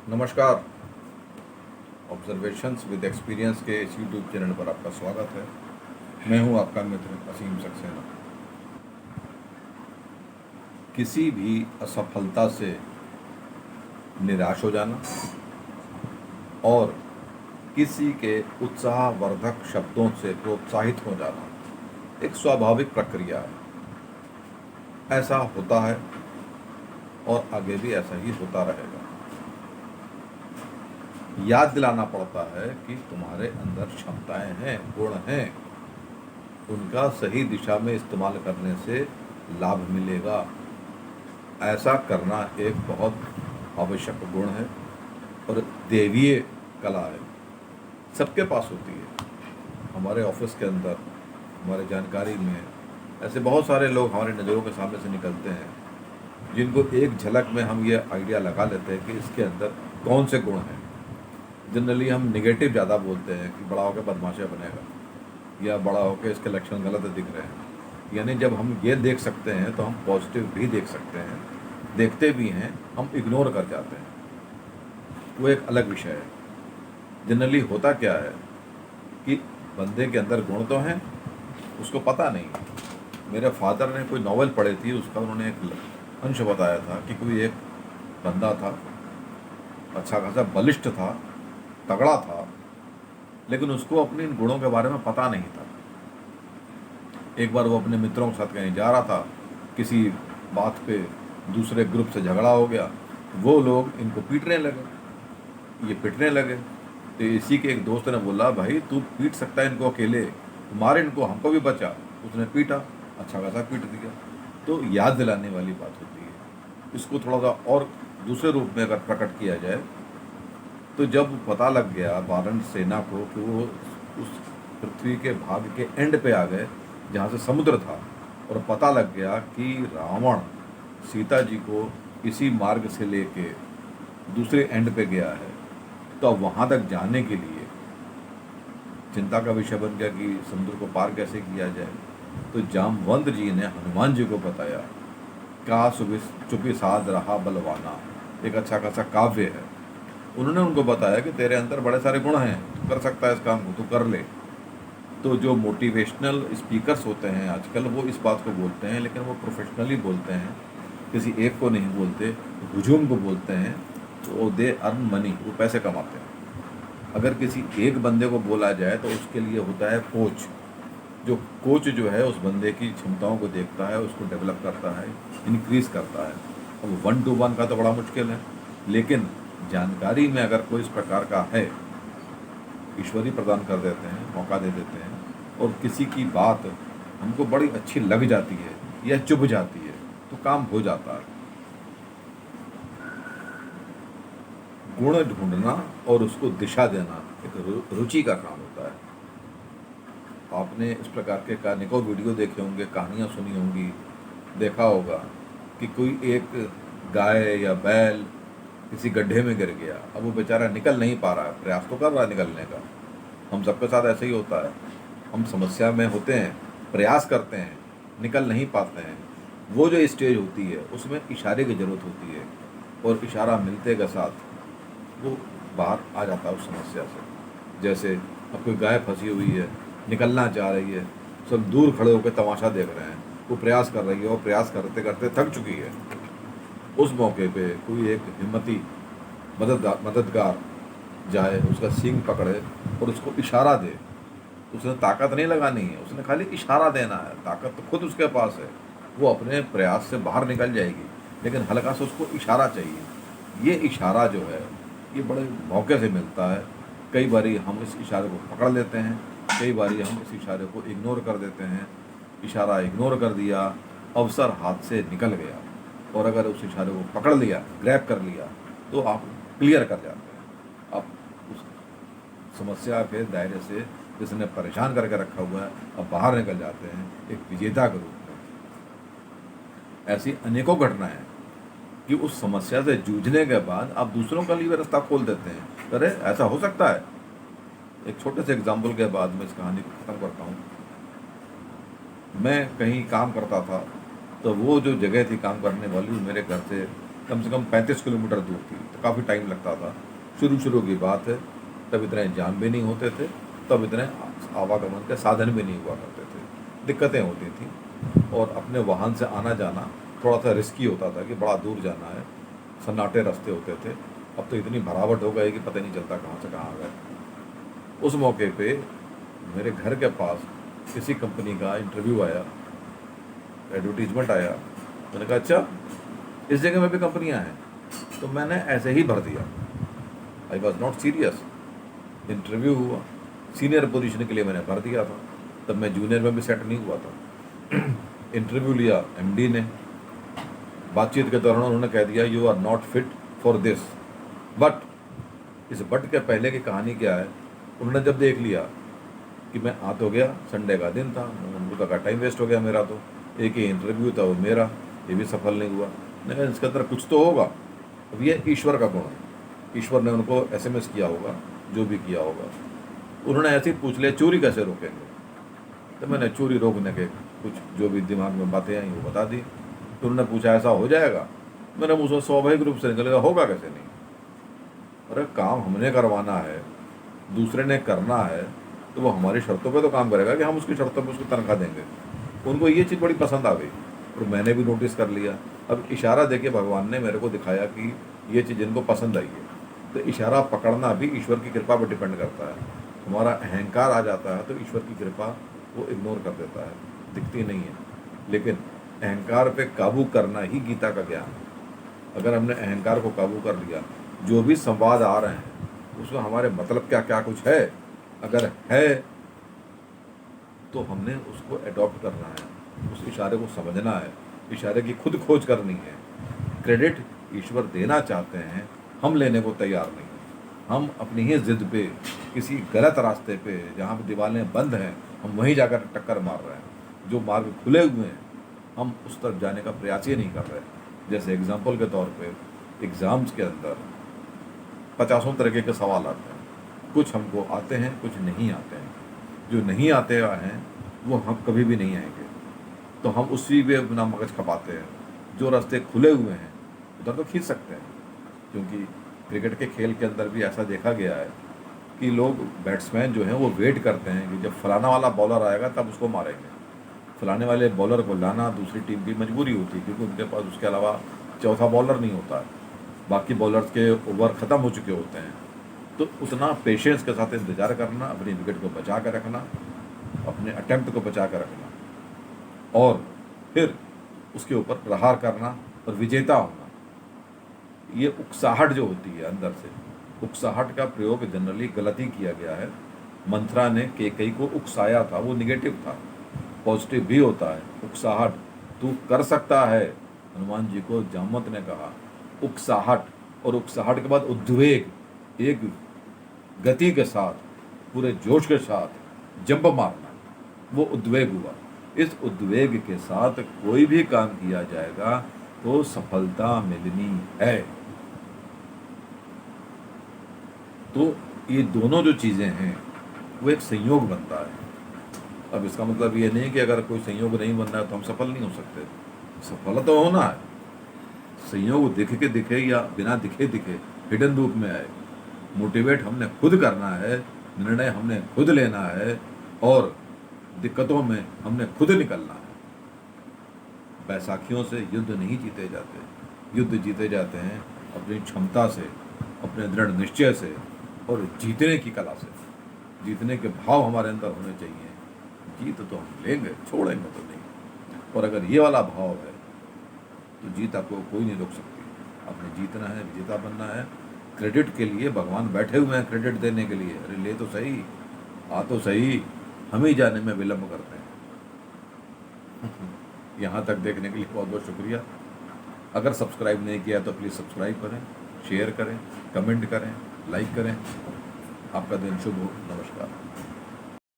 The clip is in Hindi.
नमस्कार। ऑब्जर्वेशंस विद एक्सपीरियंस के इस यूट्यूब चैनल पर आपका स्वागत है। मैं हूं आपका मित्र असीम सक्सेना। किसी भी असफलता से निराश हो जाना और किसी के उत्साहवर्धक शब्दों से प्रोत्साहित हो जाना एक स्वाभाविक प्रक्रिया है। ऐसा होता है और आगे भी ऐसा ही होता रहेगा। याद दिलाना पड़ता है कि तुम्हारे अंदर क्षमताएं हैं, गुण हैं, उनका सही दिशा में इस्तेमाल करने से लाभ मिलेगा। ऐसा करना एक बहुत आवश्यक गुण है और देवीय कला है, सबके पास होती है। हमारे ऑफिस के अंदर, हमारे जानकारी में ऐसे बहुत सारे लोग हमारी नज़रों के सामने से निकलते हैं जिनको एक झलक में हम ये आइडिया लगा लेते हैं कि इसके अंदर कौन से गुण हैं। जनरली हम निगेटिव ज़्यादा बोलते हैं कि बड़ा होकर बदमाशिया बनेगा या बड़ा होकर इसके लक्षण गलत दिख रहे हैं। यानी जब हम ये देख सकते हैं तो हम पॉजिटिव भी देख सकते हैं, देखते भी हैं, हम इग्नोर कर जाते हैं, वो एक अलग विषय है। जनरली होता क्या है कि बंदे के अंदर गुण तो हैं, उसको पता नहीं। मेरे फादर ने कोई नॉवेल पढ़ी थी, उसका उन्होंने एक अंश बताया था कि कोई एक बंदा था, अच्छा खासा बलिष्ठ था, तगड़ा था, लेकिन उसको अपने इन गुणों के बारे में पता नहीं था। एक बार वो अपने मित्रों के साथ कहीं जा रहा था, किसी बात पे दूसरे ग्रुप से झगड़ा हो गया, वो लोग इनको पीटने लगे, ये पिटने लगे। तो इसी के एक दोस्त ने बोला, भाई तू पीट सकता है इनको अकेले, मार इनको, हमको भी बचा। उसने पीटा, अच्छा खासा पीट दिया। तो याद दिलाने वाली बात होती है। इसको थोड़ा सा और दूसरे रूप में अगर प्रकट किया जाए तो जब पता लग गया वानर सेना को कि वो उस पृथ्वी के भाग के एंड पे आ गए जहाँ से समुद्र था, और पता लग गया कि रावण सीता जी को इसी मार्ग से लेके दूसरे एंड पे गया है, तो अब वहाँ तक जाने के लिए चिंता का विषय बन गया कि समुद्र को पार कैसे किया जाए। तो जामवंत जी ने हनुमान जी को बताया, का चुपी साध रहा बलवाना, एक अच्छा खासा काव्य है। उन्होंने उनको बताया कि तेरे अंदर बड़े सारे गुण हैं, तू कर सकता है इस काम को, तू कर ले। तो जो मोटिवेशनल स्पीकर्स होते हैं आजकल, वो इस बात को बोलते हैं, लेकिन वो प्रोफेशनली बोलते हैं, किसी एक को नहीं बोलते, हुजूम को बोलते हैं। तो दे अर्न मनी, वो पैसे कमाते हैं। अगर किसी एक बंदे को बोला जाए तो उसके लिए होता है कोच। जो कोच जो है उस बंदे की क्षमताओं को देखता है, उसको डेवलप करता है, इंक्रीज करता है। अब 1-to-1 का तो बड़ा मुश्किल है, लेकिन जानकारी में अगर कोई इस प्रकार का है, ईश्वरी प्रदान कर देते हैं, मौका दे देते हैं, और किसी की बात हमको बड़ी अच्छी लग जाती है या चुभ जाती है, तो काम हो जाता है। गुण ढूंढना और उसको दिशा देना एक रुचि का काम होता है। आपने इस प्रकार के अनेकों वीडियो देखे होंगे, कहानियाँ सुनी होंगी, देखा होगा कि कोई एक गाय या बैल किसी गड्ढे में गिर गया, अब वो बेचारा निकल नहीं पा रहा है, प्रयास तो कर रहा है निकलने का। हम सबके साथ ऐसे ही होता है, हम समस्या में होते हैं, प्रयास करते हैं, निकल नहीं पाते हैं। वो जो स्टेज होती है उसमें इशारे की ज़रूरत होती है, और इशारा मिलते के साथ वो बाहर आ जाता है उस समस्या से। जैसे अब कोई गाय फंसी हुई है, निकलना चाह रही है, सब दूर खड़े होकर तमाशा देख रहे हैं, वो प्रयास कर रही है और प्रयास करते करते थक चुकी है। उस मौके पे कोई एक हिम्मती मददगार जाए, उसका सींग पकड़े और उसको इशारा दे। उसने ताकत नहीं लगानी है, उसने खाली इशारा देना है, ताकत तो खुद उसके पास है, वो अपने प्रयास से बाहर निकल जाएगी, लेकिन हल्का सा उसको इशारा चाहिए। ये इशारा जो है ये बड़े मौके से मिलता है। कई बारी हम इस इशारे को पकड़ लेते हैं, कई बारी हम इस इशारे को इग्नोर कर देते हैं। इशारा इग्नोर कर दिया, अवसर हाथ से निकल गया, और अगर उस इशारे को पकड़ लिया, ग्रैब कर लिया, तो आप क्लियर कर जाते हैं। आप उस समस्या के दायरे से जिसने परेशान करके रखा हुआ है, अब बाहर निकल जाते हैं एक विजेता के रूप में। ऐसी अनेकों घटनाएं हैं कि उस समस्या से जूझने के बाद आप दूसरों का लिए रास्ता खोल देते हैं। अरे ऐसा हो सकता है। एक छोटे से एग्जाम्पल के बाद मैं इस कहानी को ख़त्म करता हूँ। मैं कहीं काम करता था, तो वो जो जगह थी काम करने वाली, मेरे घर से कम से कम 35 किलोमीटर दूर थी, तो काफ़ी टाइम लगता था। शुरू की बात है, तब इतने जाम भी नहीं होते थे, तब इतने आवागमन के साधन भी नहीं हुआ करते थे, दिक्कतें होती थी, और अपने वाहन से आना जाना थोड़ा सा रिस्की होता था कि बड़ा दूर जाना है, सन्नाटे रास्ते होते थे। अब तो इतनी भरावट हो गई कि पता नहीं चलता कहाँ से कहाँ आ गए। उस मौके पे मेरे घर के पास किसी कंपनी का इंटरव्यू आया, एडवर्टीजमेंट आया। मैंने कहा अच्छा, इस जगह में भी कंपनियां हैं, तो मैंने ऐसे ही भर दिया। I was not serious. Interview हुआ, सीनियर पोजीशन के लिए मैंने भर दिया था, तब मैं जूनियर में भी सेट नहीं हुआ था। इंटरव्यू लिया एमडी ने, बातचीत के दौरान उन्होंने कह दिया you are not fit for this. But इस बट के पहले की कहानी क्या है, उन्होंने जब देख लिया कि मैं आ तो गया, संडे का दिन था, उनका का टाइम वेस्ट हो गया मेरा, तो एक ही इंटरव्यू था वो मेरा, ये भी सफल नहीं हुआ। मैंने कहा इसके अंदर कुछ तो होगा। अब ये ईश्वर का गुण है, ईश्वर ने उनको एसएमएस किया होगा, जो भी किया होगा। उन्होंने ऐसे ही पूछ लिया चोरी कैसे रोकेंगे, तो मैंने चोरी रोकने के कुछ जो भी दिमाग में बातें आई वो बता दी। तो उन्होंने पूछा ऐसा हो जाएगा, मैंने मुझे स्वाभाविक रूप से निकलेगा, होगा कैसे नहीं। अरे काम हमने करवाना है, दूसरे ने करना है, तो वो हमारी शर्तों पे तो काम करेगा कि हम उसकी शर्तों पे उसको तनख्वाह देंगे। उनको ये चीज़ बड़ी पसंद आ गई, और मैंने भी नोटिस कर लिया। अब इशारा देके भगवान ने मेरे को दिखाया कि ये चीज़ इनको पसंद आई है। तो इशारा पकड़ना भी ईश्वर की कृपा पर डिपेंड करता है। हमारा अहंकार आ जाता है तो ईश्वर की कृपा वो इग्नोर कर देता है, दिखती नहीं है। लेकिन अहंकार पे काबू करना ही गीता का ज्ञान है। अगर हमने अहंकार को काबू कर लिया, जो भी संवाद आ रहे हैं उसमें हमारे मतलब क्या क्या कुछ है, अगर है तो हमने उसको एडॉप्ट करना है, उस इशारे को समझना है, इशारे की खुद खोज करनी है। क्रेडिट ईश्वर देना चाहते हैं, हम लेने को तैयार नहीं हैं। हम अपनी ही जिद पे किसी गलत रास्ते पे, जहाँ पे दीवारें बंद हैं, हम वहीं जाकर टक्कर मार रहे हैं। जो मार्ग खुले हुए हैं हम उस तरफ जाने का प्रयास ही नहीं कर रहे। जैसे एग्जाम्पल के तौर पे एग्ज़ाम्स के अंदर 50 तरह के सवाल आते हैं, कुछ हमको आते हैं, कुछ नहीं आते हैं। जो नहीं आते हैं वो हम कभी भी नहीं आएंगे, तो हम उसी पे अपना मगज खपाते हैं। जो रास्ते खुले हुए हैं उधर तो खींच सकते हैं, क्योंकि क्रिकेट के खेल के अंदर भी ऐसा देखा गया है कि लोग बैट्समैन जो हैं वो वेट करते हैं कि जब फलाना वाला बॉलर आएगा तब उसको मारेंगे। फलाने वाले बॉलर को लाना दूसरी टीम की मजबूरी होती है, क्योंकि उनके पास उसके अलावा चौथा बॉलर नहीं होता है, बाकी बॉलर्स के ओवर ख़त्म हो चुके होते हैं। तो उतना पेशेंस के साथ इंतज़ार करना, अपनी विकेट को बचा कर रखना, अपने अटेम्प्ट को बचा कर रखना, और फिर उसके ऊपर प्रहार करना और विजेता होना। ये उकसाहट जो होती है अंदर से, उकसाहट का प्रयोग जनरली गलत ही किया गया है। मंथरा ने कैकेयी को उकसाया था, वो निगेटिव था। पॉजिटिव भी होता है उकसाहट, तू कर सकता है। हनुमान जी को जामवंत ने कहा उकसाहट, और उकसाहट के बाद उद्वेग, एक गति के साथ, पूरे जोश के साथ जंप मारना, वो उद्वेग हुआ। इस उद्वेग के साथ कोई भी काम किया जाएगा तो सफलता मिलनी है। तो ये दोनों जो चीज़ें हैं वो एक संयोग बनता है। अब इसका मतलब ये नहीं कि अगर कोई संयोग नहीं बन रहा है तो हम सफल नहीं हो सकते। सफल तो होना है, संयोग दिख के दिखे या बिना दिखे दिखे, हिडन रूप में आए। मोटिवेट हमने खुद करना है, निर्णय हमने खुद लेना है, और दिक्कतों में हमने खुद निकलना है। बैसाखियों से युद्ध नहीं जीते जाते, युद्ध जीते जाते हैं अपनी क्षमता से, अपने दृढ़ निश्चय से, और जीतने की कला से। जीतने के भाव हमारे अंदर होने चाहिए। जीत तो हम लेंगे, छोड़ेंगे तो नहीं। और अगर ये वाला भाव है तो जीत आपको कोई नहीं रोक सकती। आपने जीतना है, विजेता बनना है। क्रेडिट के लिए भगवान बैठे हुए हैं, क्रेडिट देने के लिए। अरे ले तो सही, आ तो सही, हम ही जाने में विलम्ब करते हैं। यहाँ तक देखने के लिए बहुत बहुत शुक्रिया। अगर सब्सक्राइब नहीं किया तो प्लीज़ सब्सक्राइब करें, शेयर करें, कमेंट करें, लाइक करें। आपका दिन शुभ हो। नमस्कार।